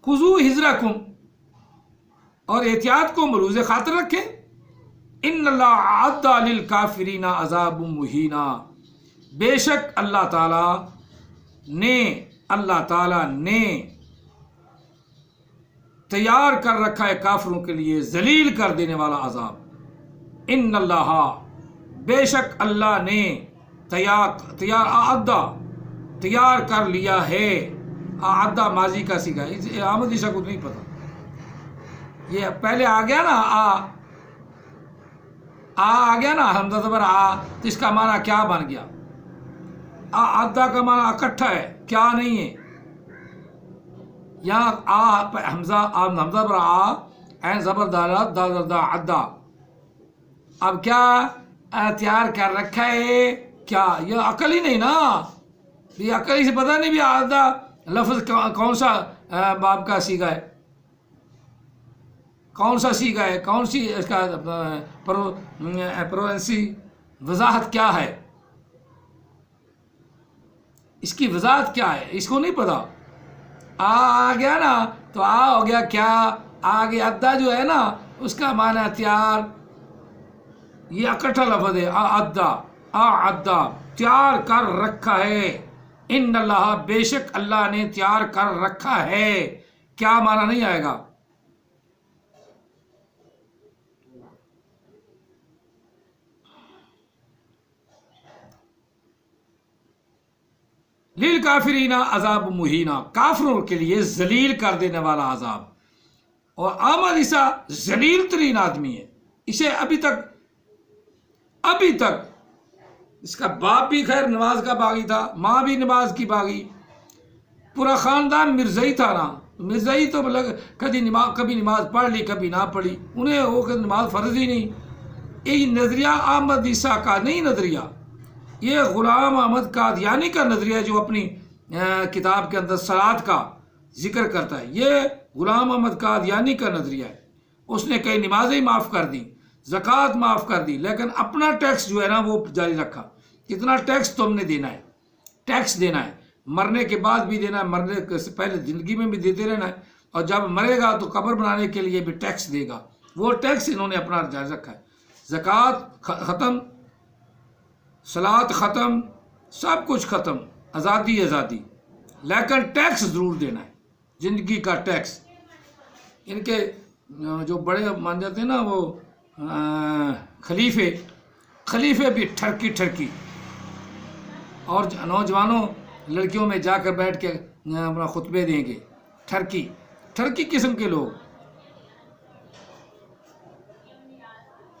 خذو حذرکم، اور احتیاط کو ملوز خاطر رکھیں. ان اللہ اعد للکافرین عذاب مہینا، بے شک اللہ تعالیٰ نے تیار کر رکھا ہے کافروں کے لیے ذلیل کر دینے والا عذاب. ان اللہ، بے شک اللہ نے تیار کر لیا ہے. اعدہ ماضی کا سیگا، احمد عیسیٰ کو نہیں پتا. یہ پہلے آ گیا نا آ گیا نا حمزہ زبر آ، تو اس کا معنی کیا بن گیا؟ اعدہ کا معنی اکٹھا ہے، کیا نہیں ہے. یہاں حمزہ زبر آ، عین زبر دالت دا عدہ. اب کیا تیار کر رکھا ہے؟ کیا یہ عقل ہی نہیں نا، یہ عقل ہی سے پتہ نہیں بھی اعدہ لفظ کون سا باب کا سیگا ہے، کون سا سیگا ہے، کون سی اس کا پرونسی وضاحت کیا ہے، اس کی وضاحت کیا ہے، اس کو نہیں پتا. آ گیا نا تو ہو گیا کیا، آگے ادا جو ہے نا اس کا معنی تیار، یہ اکٹھا لفظ ہے. اعدہ تیار کر رکھا ہے. ان اللہ، بے شک اللہ نے تیار کر رکھا ہے. کیا معنی نہیں آئے گا؟ للکافرین عذاب مہینہ، کافروں کے لیے ذلیل کر دینے والا عذاب. اور احمد عیسیٰ ذلیل ترین آدمی ہے. اسے ابھی تک اس کا باپ بھی خیر نماز کا باغی تھا، ماں بھی نماز کی باغی، پورا خاندان مرزائی تھا نا. مرزائی تو کبھی نماز پڑھ لی کبھی نہ پڑھی، انہیں وہ نماز فرض ہی نہیں. یہ نظریہ احمد عیسیٰ کا نہیں نظریہ، یہ غلام احمد قادیانی کا نظریہ جو اپنی کتاب کے اندر صلاۃ کا ذکر کرتا ہے. یہ غلام احمد قادیانی کا نظریہ ہے. اس نے کئی نمازیں معاف کر دی، زکوٰۃ معاف کر دی، لیکن اپنا ٹیکس جو ہے نا وہ جاری رکھا. کتنا ٹیکس تم نے دینا ہے، ٹیکس دینا ہے، مرنے کے بعد بھی دینا ہے، مرنے سے پہلے زندگی میں بھی دیتے رہنا ہے، اور جب مرے گا تو قبر بنانے کے لیے بھی ٹیکس دے گا. وہ ٹیکس انہوں نے اپنا جاری رکھا ہے. زکوٰۃ ختم، صلاۃ ختم، سب کچھ ختم، آزادی، لیکن ٹیکس ضرور دینا ہے، زندگی کا ٹیکس. ان کے جو بڑے مان جاتے ہیں نا وہ خلیفے بھی ٹھرکی اور نوجوانوں لڑکیوں میں جا کر بیٹھ کے اپنا خطبے دیں گے. ٹھرکی قسم کے لوگ.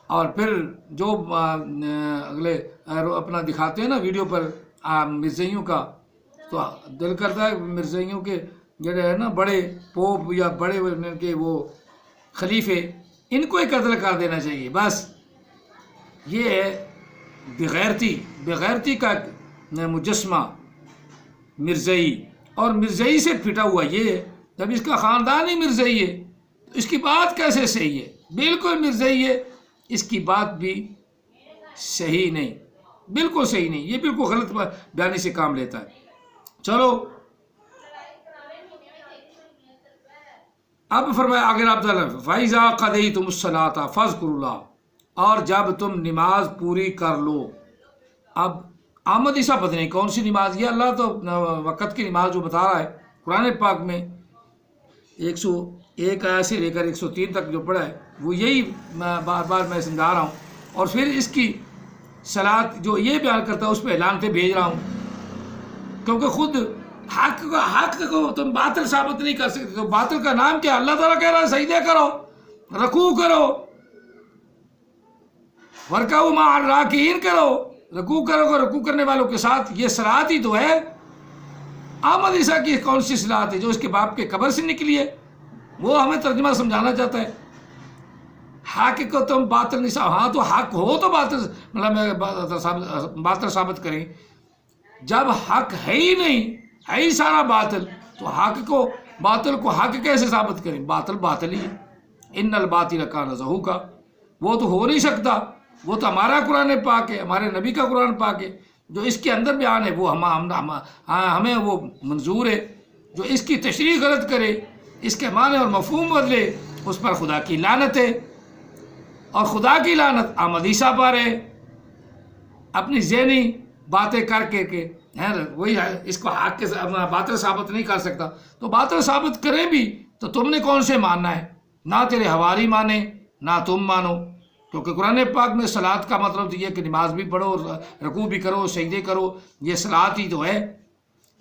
اور پھر جو اگلے اپنا دکھاتے ہیں نا ویڈیو پر مرزائیوں کا، تو دل کرتا ہے مرزائیوں کے جو ہے نا بڑے پوپ یا بڑے کے وہ خلیفے، ان کو ہی قتل کر دینا چاہیے بس. یہ بغیرتی کا مجسمہ مرزائی، اور مرزائی سے پھٹا ہوا یہ. جب اس کا خاندان ہی مرزائی ہے تو اس کی بات کیسے صحیح ہے؟ بالکل مرزائی ہے، اس کی بات بھی صحیح نہیں، بالکل صحیح نہیں. یہ بالکل غلط بیانی سے کام لیتا ہے. چلو اب فرمایا آگے آپ تعالیٰ فَإِذَا قَضَيْتُمُ الصَّلَاةَ فَاذْكُرُوا اللَّهَ، اور جب تم نماز پوری کر لو. اب احمد عیسیٰ پتہ نہیں کون سی نماز، یہ اللہ تو وقت کی نماز جو بتا رہا ہے قرآن پاک میں 101 آیت سے لے کر 103 تک جو پڑھا ہے وہ یہی بار بار میں سمجھا رہا ہوں. اور پھر اس کی صلاۃ جو یہ بیان کرتا ہے اس پہ اعلانتیں بھیج رہا ہوں، کیونکہ خود حق کو تم باطل ثابت نہیں کر سکتے. تو باطل کا نام کیا؟ اللہ تعالیٰ کہہ رہا ہے سجدے کرو، رکوع کرو، ورکعوا مع الراکعین کرو، رکوع کرو، رکوع کرنے والوں کے ساتھ. یہ صلاۃ ہی تو ہے. احمد عیسیٰ کی کون سی صلاۃ ہے جو اس کے باپ کے قبر سے نکلی ہے؟ وہ ہمیں ترجمہ سمجھانا چاہتا ہے. حق کو تم باطل نہیں ہاں تو حق ہو تو باطل ثابت کریں. جب حق ہے ہی نہیں، ہے ہی سارا باطل، تو باطل کو حق کیسے ثابت کریں؟ باطل ہی ہے. ان الباطل کان زہوقا، وہ تو ہو نہیں سکتا. وہ تو ہمارا قرآن پاک ہے، ہمارے نبی کا قرآن پاک ہے. جو اس کے اندر بیان ہے وہ ہمیں وہ منظور ہے. جو اس کی تشریح غلط کرے، اس کے معنی اور مفہوم بدلے اس پر خدا کی لعنت ہے، اور خدا کی لعنت آمدیسہ پر ہے۔ اپنی ذہنی باتیں کر کے وہی ہے، اس کو حق کے اپنا باطل ثابت نہیں کر سکتا، تو باطل ثابت کریں بھی تو تم نے کون سے ماننا ہے؟ نہ تیرے حواری مانے نہ تم مانو، کیونکہ قرآن پاک میں صلاۃ کا مطلب تو یہ کہ نماز بھی پڑھو، رکوع بھی کرو، سجدے کرو، یہ صلاۃ ہی تو ہے۔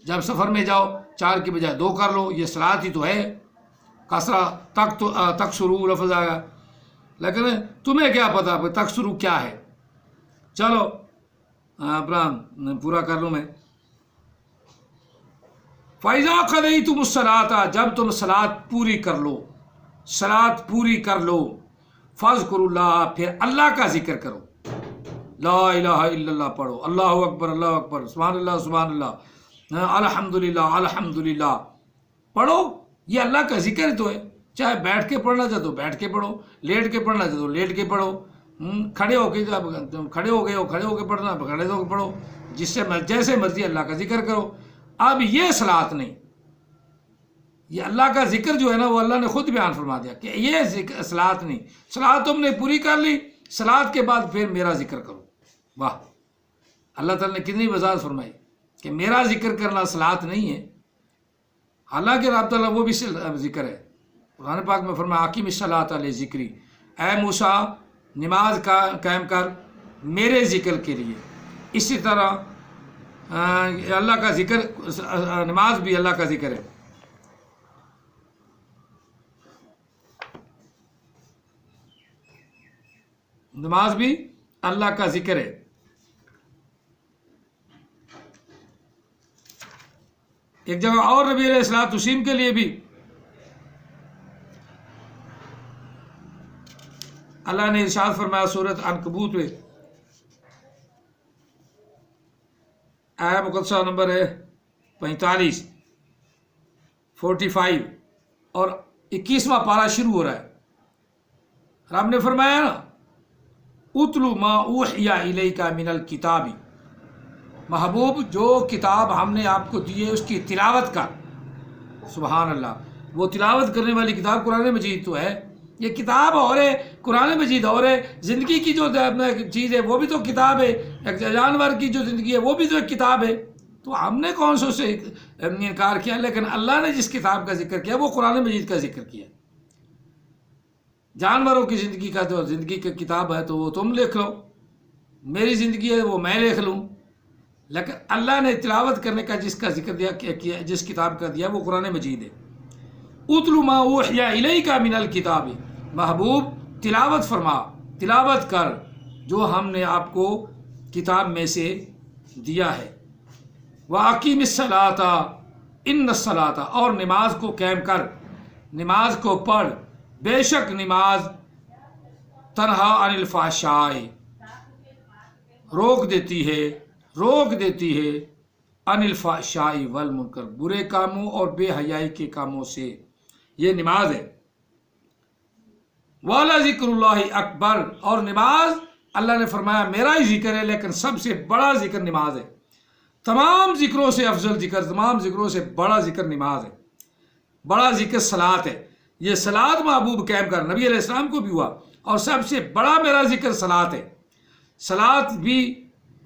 جب سفر میں جاؤ 4 کی بجائے 2 کر لو، یہ صلاۃ ہی تو ہے۔ کسرہ تک شروع لفظ آیا، لیکن تمہیں کیا پتا تک شروع کیا ہے؟ چلو اپنا پورا کر لوں میں۔ فَإِذَا قَضَيْتُمُ الصَّلَاةَ، جب تم صلاۃ پوری کر لو، صلاۃ پوری کر لو، فَاذْكُرُوا اللَّهَ، پھر اللہ کا ذکر کرو، لا الہ الا اللہ پڑھو، اللہ اکبر سبحان اللہ الحمدللہ الحمدللہ پڑھو۔ یہ اللہ کا ذکر تو ہے، چاہے بیٹھ کے پڑھنا چاہے تو بیٹھ کے پڑھو، لیٹ کے پڑھنا چاہے تو لیٹ کے پڑھو، کھڑے ہو کے کھڑے ہو گئے ہو کھڑے ہو کے پڑھنا کھڑے ہو کے پڑھو، جس سے جیسے مرضی اللہ کا ذکر کرو۔ اب یہ صلاۃ نہیں، یہ اللہ کا ذکر جو ہے نا وہ اللہ نے خود بیان فرما دیا کہ یہ صلاۃ نہیں، صلاۃ تم نے پوری کر لی، صلاۃ کے بعد پھر میرا ذکر کرو۔ واہ، اللہ تعالیٰ نے کتنی وضاحت فرمائی کہ میرا ذکر کرنا صلاۃ نہیں ہے، حالانکہ رب تعالیٰ وہ بھی ذکر ہے۔ قرآن پاک میں فرمایا اقیم الصلاۃ لذکری، اے موسیٰ نماز کا قائم کر میرے ذکر کے لیے۔ اسی طرح اللہ کا ذکر، نماز بھی اللہ کا ذکر ہے۔ نماز بھی اللہ کا ذکر ہے۔ ایک جگہ اور نبی علیہ الصلوۃ والتسلیم کے لیے بھی اللہ نے ارشاد فرمایا سورۃ عنکبوت میں، آیا مقدسہ نمبر ہے 45 اور 21واں پارہ شروع ہو رہا ہے۔ رب نے فرمایا نا اتلو ما اوحی الیک من الکتاب، محبوب جو کتاب ہم نے آپ کو دی ہے اس کی تلاوت کر۔ سبحان اللہ، وہ تلاوت کرنے والی کتاب قرآن مجید تو ہے، یہ کتاب اور ہے، قرآن مجید اور ہے۔ زندگی کی جو چیز ہے وہ بھی تو کتاب ہے، ایک جانور کی جو زندگی ہے وہ بھی تو ایک کتاب ہے، تو ہم نے کون سو سے انکار کیا؟ لیکن اللہ نے جس کتاب کا ذکر کیا وہ قرآن مجید کا ذکر کیا۔ جانوروں کی زندگی کا تو زندگی کی کتاب ہے تو وہ تم لکھ لو، میری زندگی ہے وہ میں لکھ لوں، لیکن اللہ نے تلاوت کرنے کا جس کا ذکر کیا، جس کتاب کا دیا وہ قرآن مجید ہے۔ اتلو ما اوحی الیک من الکتاب، محبوب تلاوت فرما، تلاوت کر جو ہم نے آپ کو کتاب میں سے دیا ہے۔ وَأَقِیمِ الصَّلَاةَ إِنَّ الصَّلَاةَ، اور نماز کو قائم کر، نماز کو پڑھ، بے شک نماز تنہا عن الفحشاء، روک دیتی ہے عن الفحشاء والمنکر، برے کاموں اور بے حیائی کے کاموں سے، یہ نماز ہے۔ وَلَا ذِکْرُ اللَّهِ اکبر، اور نماز اللہ نے فرمایا میرا ہی ذکر ہے، لیکن سب سے بڑا ذکر نماز ہے۔ تمام ذکروں سے افضل ذکر، تمام ذکروں سے بڑا ذکر نماز ہے، بڑا ذکر صلاۃ ہے۔ یہ صلاۃ محبوب قائم کر، نبی علیہ السلام کو بھی ہوا، اور سب سے بڑا میرا ذکر صلاۃ ہے۔ صلاۃ بھی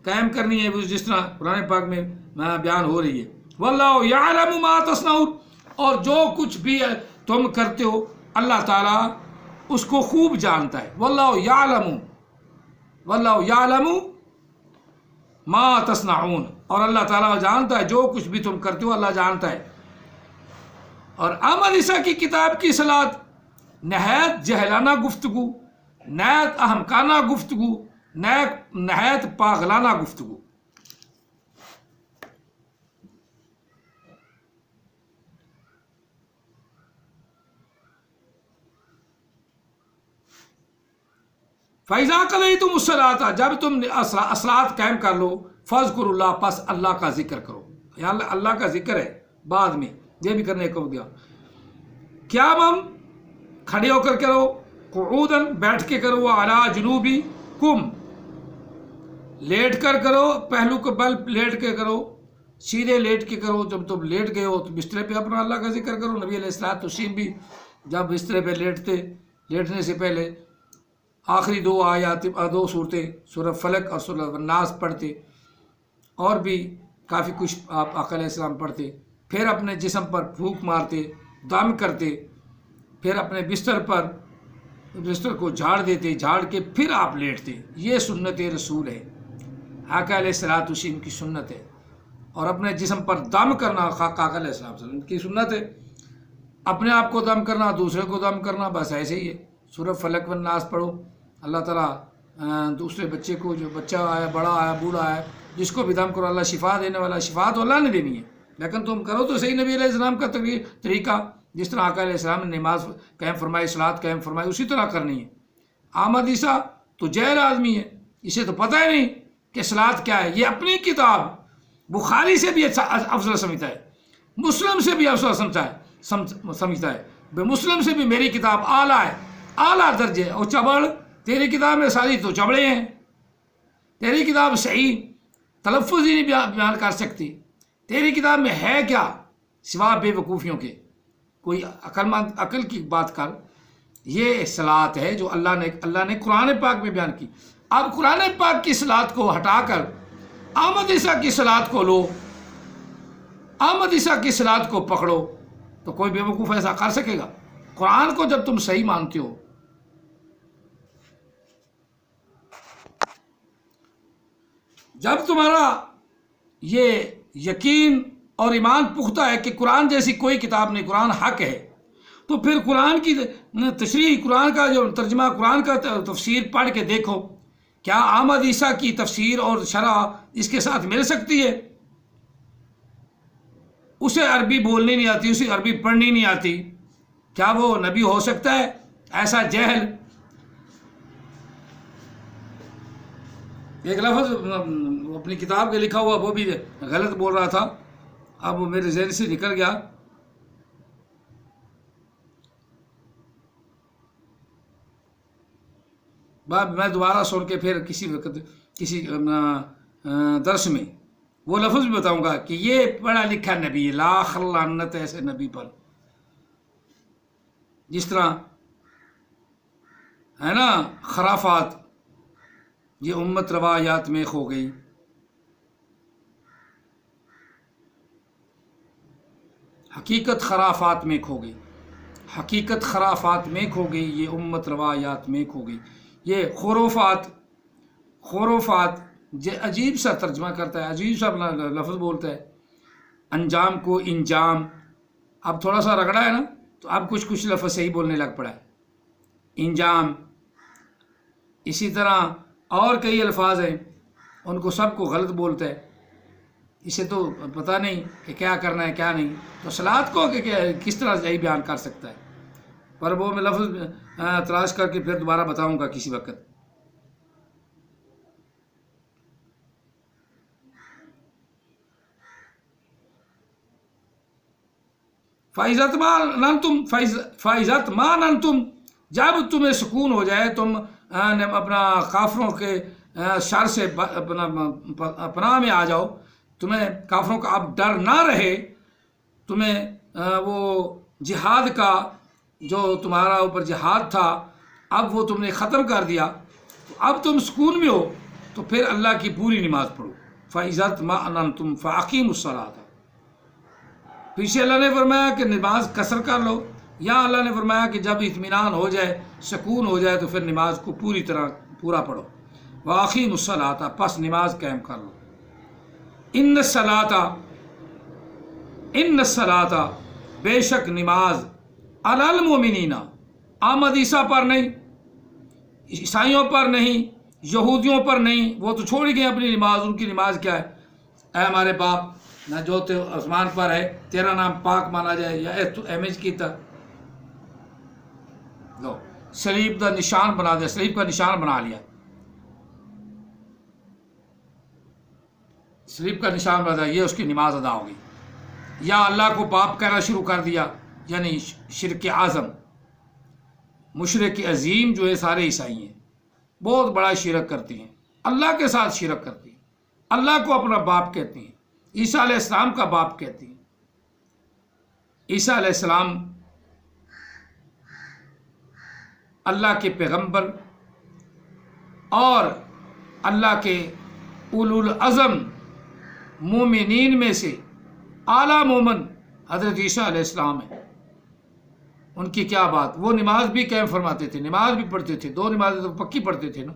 قائم کرنی ہے جس طرح قرآن پاک میں بیان ہو رہی ہے۔ واللہ یعلم ما تصنعون، اور جو کچھ بھی تم کرتے ہو اللہ تعالیٰ اس کو خوب جانتا ہے۔ واللہ یعلم ما تصنعون، اور اللہ تعالیٰ جانتا ہے جو کچھ بھی تم کرتے ہو، اللہ جانتا ہے۔ اور احمدیسہ کی کتاب کی صلاۃ نہایت جہلانہ گفتگو، نہایت احمقانہ گفتگو، نہایت پاگلانہ گفتگو۔ فَإِذَا قَضَيْتُمُ الصَّلَاةَ، جب تم صلاۃ قائم کر لو، فَاذْكُرُوا اللَّهَ، پس اللہ کا ذکر کرو۔ یہاں اللہ کا ذکر ہے، بعد میں یہ بھی کرنے کو دیا۔ قیامًا، کھڑے ہو کر کرو، قعوداً، بیٹھ کے کرو، وَعَلَىٰ جُنُوبِكُمْ، لیٹ کر کرو، پہلو کے بل لیٹ کے کرو، سیدھے لیٹ کے کرو، جب تم لیٹ گئے ہو تو بسترے پہ اپنا اللہ کا ذکر کرو۔ نبی علیہ السلام بھی جب بسترے پہ لیٹنے سے پہلے آخری 2 آیات 2 صورتیں سورہ فلق اور سورہ الناس پڑھتے، اور بھی کافی کچھ آپ آقا علیہ السلام پڑھتے، پھر اپنے جسم پر پھونک مارتے، دم کرتے، پھر اپنے بستر کو جھاڑ دیتے، جھاڑ کے پھر آپ لیٹتے۔ یہ سنت رسول ہے، آقا علیہ السلام کی سنت ہے۔ اور اپنے جسم پر دم کرنا آقا علیہ السلام کی سنت ہے۔ اپنے آپ کو دم کرنا، دوسرے کو دم کرنا، بس ایسے ہی ہے۔ سورہ فلق والناس پڑھو، اللہ تعالیٰ دوسرے بچے کو، جو بچہ آیا، بڑا آیا، بوڑھا آیا، جس کو بھی دم کرو، اللہ شفا دینے والا، شفا تو اللہ نے دینی ہے، لیکن تم کرو تو صحیح نبی علیہ السلام کا طریقہ، جس طرح آقا علیہ السلام نے نماز قائم فرمائی، صلاۃ قائم فرمائی، اسی طرح کرنی ہے۔ احمد عیسیٰ تو جاہل آدمی ہے، اسے تو پتہ ہی نہیں کہ صلاۃ کیا ہے۔ یہ اپنی کتاب بخاری سے بھی افضل سمجھتا ہے، مسلم سے بھی افضل سمجھتا ہے، بے مسلم سے بھی میری کتاب اعلیٰ ہے، اعلیٰ درجے۔ اور چبڑ، تیری کتاب میں ساری تو چبڑے ہیں، تیری کتاب صحیح تلفظ ہی نہیں بیان کر سکتی، تیری کتاب میں ہے کیا سوا بے وقوفیوں کے؟ کوئی عقل کی بات کر۔ یہ صلاۃ ہے جو اللہ نے قرآن پاک میں بیان کی۔ اب قرآن پاک کی صلاۃ کو ہٹا کر احمد عیسیٰ کی صلاۃ کو لو، احمد عیسیٰ کی صلاۃ کو پکڑو، تو کوئی بے وقوف ایسا کر سکے گا؟ قرآن کو جب تم صحیح مانتے ہو، جب تمہارا یہ یقین اور ایمان پختہ ہے کہ قرآن جیسی کوئی کتاب نہیں، قرآن حق ہے، تو پھر قرآن کی تشریح، قرآن کا جو ترجمہ، قرآن کا تفسیر پڑھ کے دیکھو، کیا احمد عیسیٰ کی تفسیر اور شرح اس کے ساتھ مل سکتی ہے؟ اسے عربی بولنی نہیں آتی، اسے عربی پڑھنی نہیں آتی، کیا وہ نبی ہو سکتا ہے؟ ایسا جہل۔ ایک لفظ اپنی کتاب کے لکھا ہوا وہ بھی غلط بول رہا تھا، اب وہ میرے ذہن سے نکل گیا۔ میں دوبارہ سن کے پھر کسی وقت کسی درس میں وہ لفظ بھی بتاؤں گا کہ یہ پڑھا لکھا نبی ہے، لاکھ لعنت ایسے نبی پر، جس طرح ہے نا خرافات، یہ امت روایات میں کھو گئی۔ حقیقت خرافات میں کھو گئی، حقیقت خرافات میں کھو گئی، یہ امت روایات میں کھو گئی۔ یہ خرافات عجیب سا ترجمہ کرتا ہے، عجیب سا لفظ بولتا ہے، انجام کو انجام، اب تھوڑا سا رگڑا ہے نا تو اب کچھ لفظ صحیح بولنے لگ پڑا ہے، انجام۔ اسی طرح اور کئی الفاظ ہیں، ان کو سب کو غلط بولتا ہے، اسے تو پتہ نہیں کہ کیا کرنا ہے کیا نہیں، تو صلاۃ کو کس طرح صحیح بیان کر سکتا ہے؟ پر وہ میں لفظ تلاش کر کے پھر دوبارہ بتاؤں گا کسی وقت۔ فَإِذَا اطْمَأْنَنْتُمْ، جب تمہیں سکون ہو جائے، تم اپنا کافروں کے شر سے پناہ میں آ جاؤ، تمہیں کافروں کا اب ڈر نہ رہے، تمہیں وہ جہاد کا جو تمہارا اوپر جہاد تھا اب وہ تم نے ختم کر دیا، اب تم سکون میں ہو، تو پھر اللہ کی پوری نماز پڑھو۔ فَإِذَا اطْمَأْنَنْتُمْ فَأَقِيمُوا الصَّلَاةَ۔ پیچھے اللہ نے فرمایا کہ نماز قصر کر لو، یہاں اللہ نے فرمایا کہ جب اطمینان ہو جائے، سکون ہو جائے، تو پھر نماز کو پورا پڑھو۔ وَأَقِيمُوا الصَّلَاةَ، پس نماز قائم کر لو۔ إِنَّ الصَّلَاةَ، بے شک نماز، عَلَى الْمُؤْمِنِينَ، احمد عیسیٰ پر نہیں، عیسائیوں پر نہیں، یہودیوں پر نہیں، وہ تو چھوڑ گئے اپنی نماز۔ ان کی نماز کیا ہے؟ اے ہمارے باپ نہ جو آسمان پر ہے، تیرا نام پاک مانا جائے، یا تو امیج کیتا لو، صلیب کا نشان بنا دیا، صلیب کا نشان بنا لیا، صلیب کا نشان بنا دیا، یہ اس کی نماز ادا ہوگی۔ یا اللہ کو باپ کہنا شروع کر دیا، یعنی شرک اعظم، مشرک عظیم جو ہے سارے عیسائی ہیں، بہت بڑا شرک کرتے ہیں، اللہ کے ساتھ شرک کرتے ہیں، اللہ کو اپنا باپ کہتے ہیں، عیسیٰ علیہ السلام کا باپ کہتی ہیں۔ عیسیٰ علیہ السلام اللہ کے پیغمبر اور اللہ کے اولو العزم مومنین میں سے اعلیٰ مومن حضرت عیسیٰ علیہ السلام ہیں۔ ان کی کیا بات، وہ نماز بھی قائم فرماتے تھے، نماز بھی پڑھتے تھے، 2 نمازیں تو پکی پڑھتے تھے نا،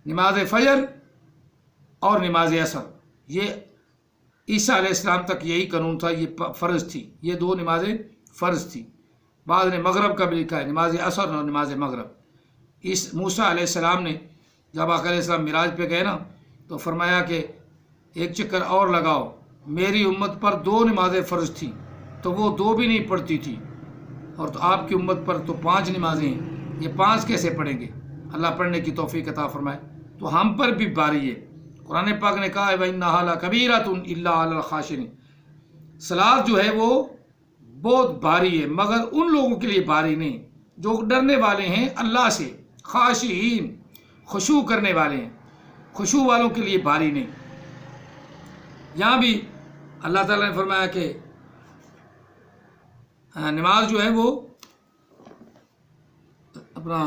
نماز فجر اور نماز عصر۔ یہ عیسیٰ علیہ السلام تک یہی قانون تھا، یہ فرض تھی، یہ 2 نمازیں فرض تھی۔ بعض نے مغرب کا بھی لکھا ہے، نماز عصر اور نماز مغرب۔ موسیٰ علیہ السلام نے جب آقا علیہ السلام معراج پہ گئے نا تو فرمایا کہ ایک چکر اور لگاؤ، میری امت پر 2 نمازیں فرض تھیں تو وہ 2 بھی نہیں پڑھتی تھی، اور تو آپ کی امت پر تو 5 نمازیں ہیں، یہ 5 کیسے پڑھیں گے؟ اللہ پڑھنے کی توفیق عطا فرمائے۔ تو ہم پر بھی باری ہے، قرآن پاک نے کہا ہے وَإِنَّهَا لَكَبِيرَةٌ إِلَّا عَلَى الْخَاشِعِينَ، صلاۃ جو ہے وہ بہت باری ہے مگر ان لوگوں کے لیے باری نہیں جو ڈرنے والے ہیں اللہ سے، خاشعین، خشوع کرنے والے ہیں، خشوع والوں کے لیے باری نہیں۔ یہاں بھی اللہ تعالیٰ نے فرمایا کہ نماز جو ہے وہ اپنا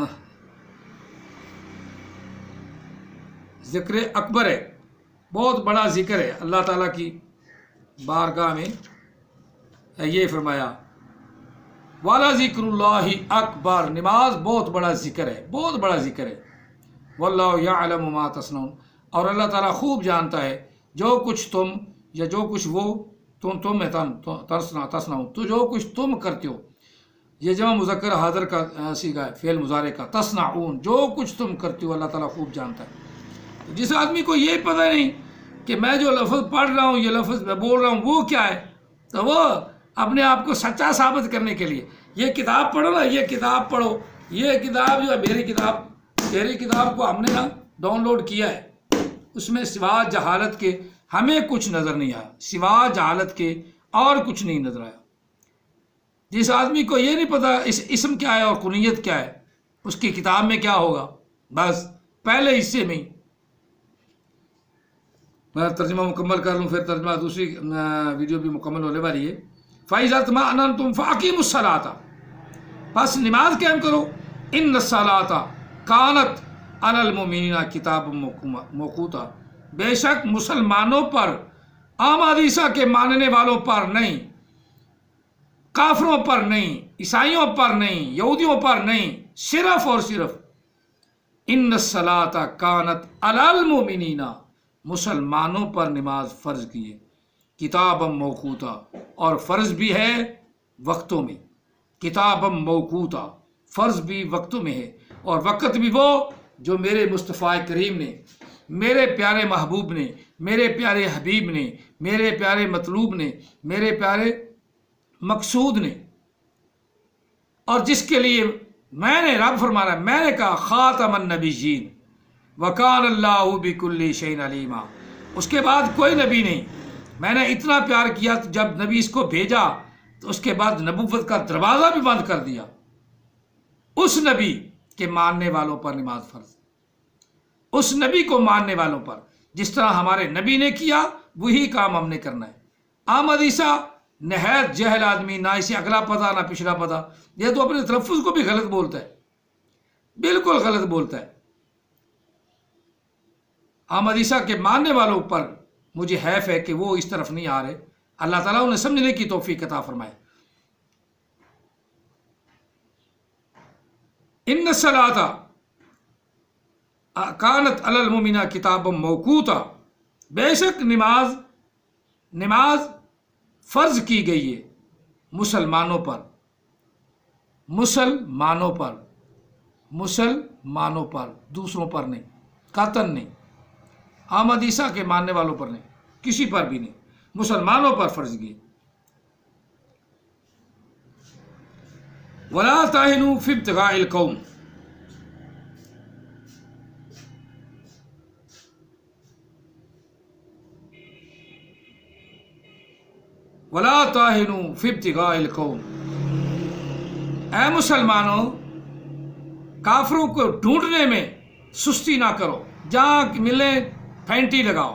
ذکر اکبر ہے، بہت بڑا ذکر ہے، اللہ تعالیٰ کی بارگاہ میں یہ فرمایا والا ذکر اللہ اکبر، نماز بہت بڑا ذکر ہے، بہت بڑا ذکر ہے۔ واللہ یعلم ما تصنعون، اور اللہ تعالیٰ خوب جانتا ہے جو کچھ تم یا جو کچھ وہ تم تصنعون، تو جو کچھ تم کرتے ہو، یہ جمع مذکر حاضر کا صیغہ ہے فعل مضارع کا، تصنعون، جو کچھ تم کرتے ہو اللہ تعالیٰ خوب جانتا ہے۔ جس آدمی کو یہ پتہ نہیں کہ میں جو لفظ پڑھ رہا ہوں، یہ لفظ میں بول رہا ہوں وہ کیا ہے، تو وہ اپنے آپ کو سچا ثابت کرنے کے لیے یہ کتاب پڑھو نا، یہ کتاب پڑھو، یہ کتاب جو ہے میری کتاب کو ہم نے نا ڈاؤن لوڈ کیا ہے، اس میں سوا جہالت کے ہمیں کچھ نظر نہیں آیا، سوا جہالت کے اور کچھ نہیں نظر آیا۔ جس آدمی کو یہ نہیں پتا اسم کیا ہے اور کنیت کیا ہے، اس کی کتاب میں کیا ہوگا، بس پہلے حصے میں ہی میں ترجمہ مکمل کر لوں، پھر ترجمہ دوسری ویڈیو بھی مکمل ہونے والی ہے۔ فَإِذَا اطْمَأْنَنْتُمْ فَأَقِيمُوا الصَّلَاةَ، بس نماز قائم کرو، إِنَّ الصَّلَاةَ كَانَتْ عَلَى الْمُؤْمِنِينَ كِتَابًا مَوْقُوتًا، بے شک مسلمانوں پر، احمد عیسیٰ کے ماننے والوں پر نہیں، کافروں پر نہیں، عیسائیوں پر نہیں، یہودیوں پر نہیں، صرف اور صرف ان الصلاۃ کانت علی المؤمنین، مسلمانوں پر نماز فرض کی ہے، کتابا موقوتا، اور فرض بھی ہے وقتوں میں، کتابا موقوتا، فرض بھی وقتوں میں ہے، اور وقت بھی وہ جو میرے مصطفیٰ کریم نے، میرے پیارے محبوب نے، میرے پیارے حبیب نے، میرے پیارے مطلوب نے، میرے پیارے مقصود نے، اور جس کے لیے میں نے، رب فرما رہا ہے، میں نے کہا خاتم النبیین وکان اللہ بکل شیء علیما، اس کے بعد کوئی نبی نہیں، میں نے اتنا پیار کیا جب نبی اس کو بھیجا تو اس کے بعد نبوت کا دروازہ بھی بند کر دیا، اس نبی کے ماننے والوں پر نماز فرض، اس نبی کو ماننے والوں پر، جس طرح ہمارے نبی نے کیا وہی کام ہم نے کرنا ہے۔ احمد عیسیٰ نہایت جہل آدمی، نہ اسے اگلا پتہ نہ پچھلا پتہ، یہ تو اپنے تلفظ کو بھی غلط بولتا ہے، بالکل غلط بولتا ہے۔ احمد عیسیٰ کے ماننے والوں پر مجھے حیف ہے کہ وہ اس طرف نہیں آ رہے، اللہ تعالیٰ انہیں سمجھنے کی توفیق عطا فرمائے۔ ان الصلاۃ کانت علی المؤمنین کتابا موقوتا، بے شک نماز فرض کی گئی ہے مسلمانوں پر، مسلمانوں پر، دوسروں پر نہیں، قطعاً نہیں، احمد عیسیٰ کے ماننے والوں پر نہیں، کسی پر بھی نہیں، مسلمانوں پر فرض کی۔ وَلَا تَهِنُوا فِي ابْتِغَاءِ الْقَوْمِ، وَلَا تَهِنُوا فِي ابْتِغَاءِ الْقَوْمِ، اے مسلمانوں کافروں کو ڈھونڈنے میں سستی نہ کرو، جہاں ملے پھینٹی لگاؤ،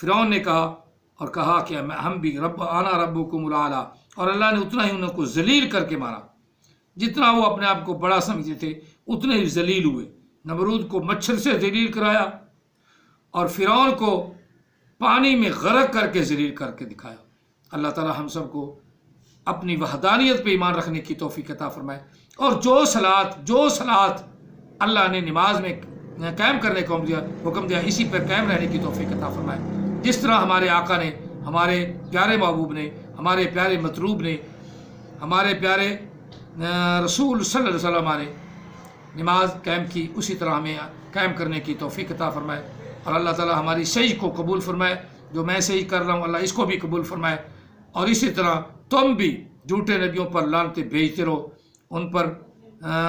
فرعون نے کہا اور کہا کہ ہم بھی انا ربکم الاعلی، اور اللہ نے اتنا ہی ان کو ذلیل کر کے مارا، جتنا وہ اپنے آپ کو بڑا سمجھتے تھے اتنے ہی ذلیل ہوئے۔ نمرود کو مچھر سے ذلیل کرایا اور فرعون کو پانی میں غرق کر کے ذلیل کر کے دکھایا۔ اللہ تعالی ہم سب کو اپنی وحدانیت پہ ایمان رکھنے کی توفیق عطا فرمائے، اور جو صلاۃ اللہ نے نماز میں قائم کرنے کا حکم دیا اسی پر قائم رہنے کی توفیق عطا فرمائے۔ جس طرح ہمارے آقا نے، ہمارے پیارے محبوب نے، ہمارے پیارے مطلوب نے، ہمارے پیارے رسول صلی اللہ علیہ وسلم نے نماز قائم کی، اسی طرح ہمیں قائم کرنے کی توفیق عطا فرمائے، اور اللہ تعالی ہماری صحیح کو قبول فرمائے۔ جو میں صحیح کر رہا ہوں اللہ اس کو بھی قبول فرمائے، اور اسی طرح تم بھی جھوٹے نبیوں پر لعنتیں بھیجتے رہو، ان پر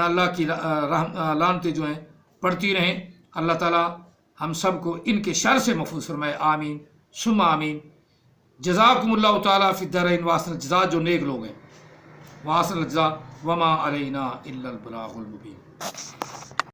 اللہ کی لعنتیں جو ہیں پڑھتی رہیں۔ اللہ تعالی ہم سب کو ان کے شر سے محفوظ فرمائے، آمین ثم آمین۔ جزاکم اللہ تعالیٰ فی الدارین واحسن الجزاء، جو نیک لوگ ہیں، واحسن الجزاء، وما علینا الا البلاغ المبین۔